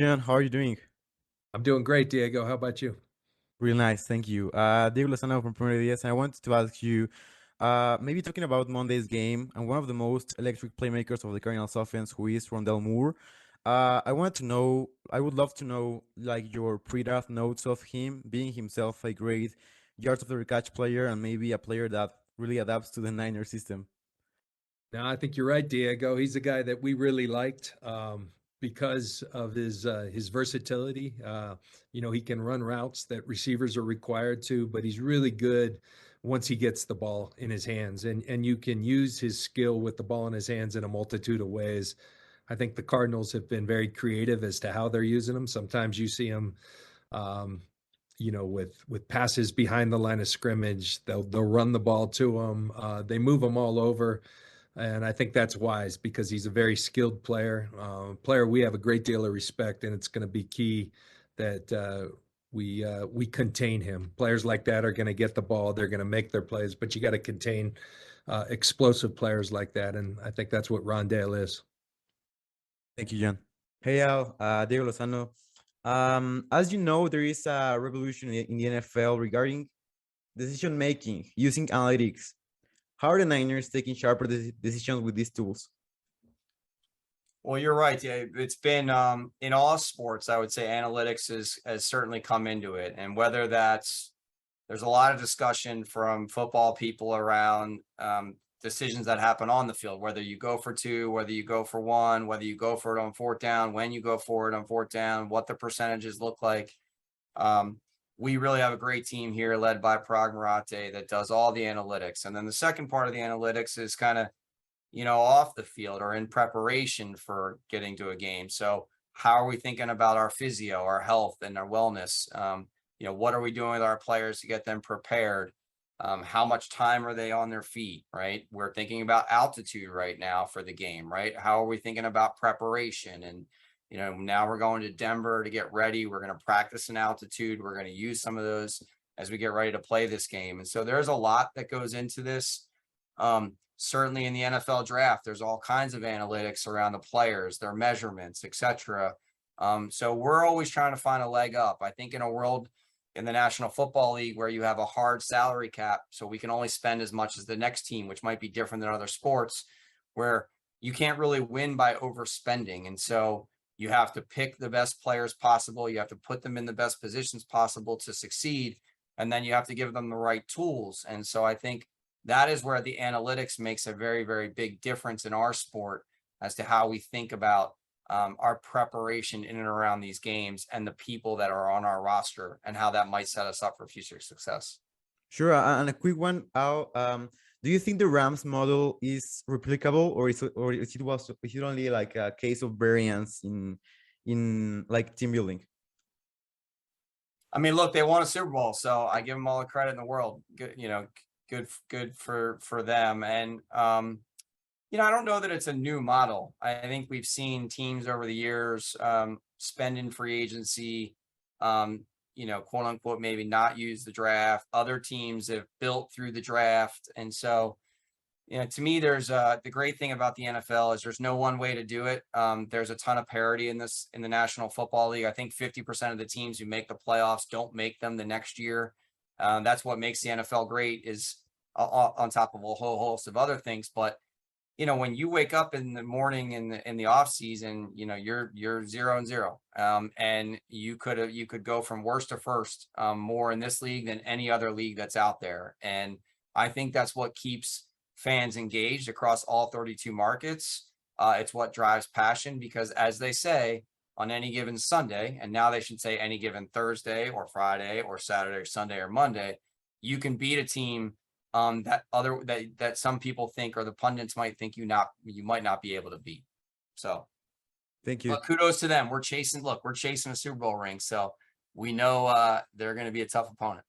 John, how are you doing? I'm doing great, Diego. How about you? Real nice, thank you. Diego Lozano from Premier Diaz, and I wanted to ask you, maybe talking about Monday's game and one of the most electric playmakers of the Cardinals offense, who is Rondell Moore. I would love to know, like, your pre-draft notes of him, being himself a great yards after catch player and maybe a player that really adapts to the Niner system. No, I think you're right, Diego. He's a guy that we really liked because of his versatility. He can run routes that receivers are required to, but he's really good once he gets the ball in his hands, and you can use his skill with the ball in his hands in a multitude of ways. I think the Cardinals have been very creative as to how they're using him. Sometimes you see him. Um, with passes behind the line of scrimmage, they'll run the ball to him. They move him all over, and I think that's wise because he's a very skilled player we have a great deal of respect, and it's going to be key that we contain him. Players like that are going to get the ball, they're going to make their plays, but you got to contain explosive players like that, and I think that's what Rondale is. Thank you, John. Hey, Al, Diego Lozano. As you know, there is a revolution in the NFL regarding decision making using analytics. How are the Niners taking sharper decisions with these tools? Well, you're right. Yeah, it's been in all sports, I would say analytics has certainly come into it. And whether there's a lot of discussion from football people around decisions that happen on the field, whether you go for two, whether you go for one, whether you go for it on fourth down, when you go for it on fourth down, what the percentages look like. We really have a great team here led by Prag Marate that does all the analytics. And then the second part of the analytics is kind of off the field or in preparation for getting to a game. So how are we thinking about our physio, our health, and our wellness? What are we doing with our players to get them prepared? How much time are they on their feet, right? We're thinking about altitude right now for the game, right? How are we thinking about preparation? And, now we're going to Denver to get ready. We're going to practice in altitude. We're going to use some of those as we get ready to play this game. And so there's a lot that goes into this. Certainly in the NFL draft, there's all kinds of analytics around the players, their measurements, etc. So we're always trying to find a leg up. I think in a world in the National Football League where you have a hard salary cap, so we can only spend as much as the next team, which might be different than other sports, where you can't really win by overspending. And so you have to pick the best players possible. You have to put them in the best positions possible to succeed. And then you have to give them the right tools. And so I think that is where the analytics makes a very, very big difference in our sport as to how we think about our preparation in and around these games and the people that are on our roster and how that might set us up for future success. Sure, and a quick one, Al. Do you think the Rams model is replicable, or is it only like a case of variance in like team building? I mean, look, they won a Super Bowl, so I give them all the credit in the world. Good for them. And I don't know that it's a new model. I think we've seen teams over the years spend in free agency, quote unquote, maybe not use the draft. Other teams have built through the draft. And so, to me, there's the great thing about the NFL is there's no one way to do it. There's a ton of parity in the National Football League. I think 50% of the teams who make the playoffs don't make them the next year. That's what makes the NFL great, is on top of a whole host of other things. But when you wake up in the morning in the off season, you're 0-0, and you could go from worst to first more in this league than any other league that's out there. And I think that's what keeps fans engaged across all 32 markets. It's what drives passion, because as they say, on any given Sunday, and now they should say any given Thursday or Friday or Saturday or Sunday or Monday, you can beat a team that some people think, or the pundits might think, you might not be able to beat. So Thank you. but kudos to them. We're chasing a Super Bowl ring, so we know they're going to be a tough opponent.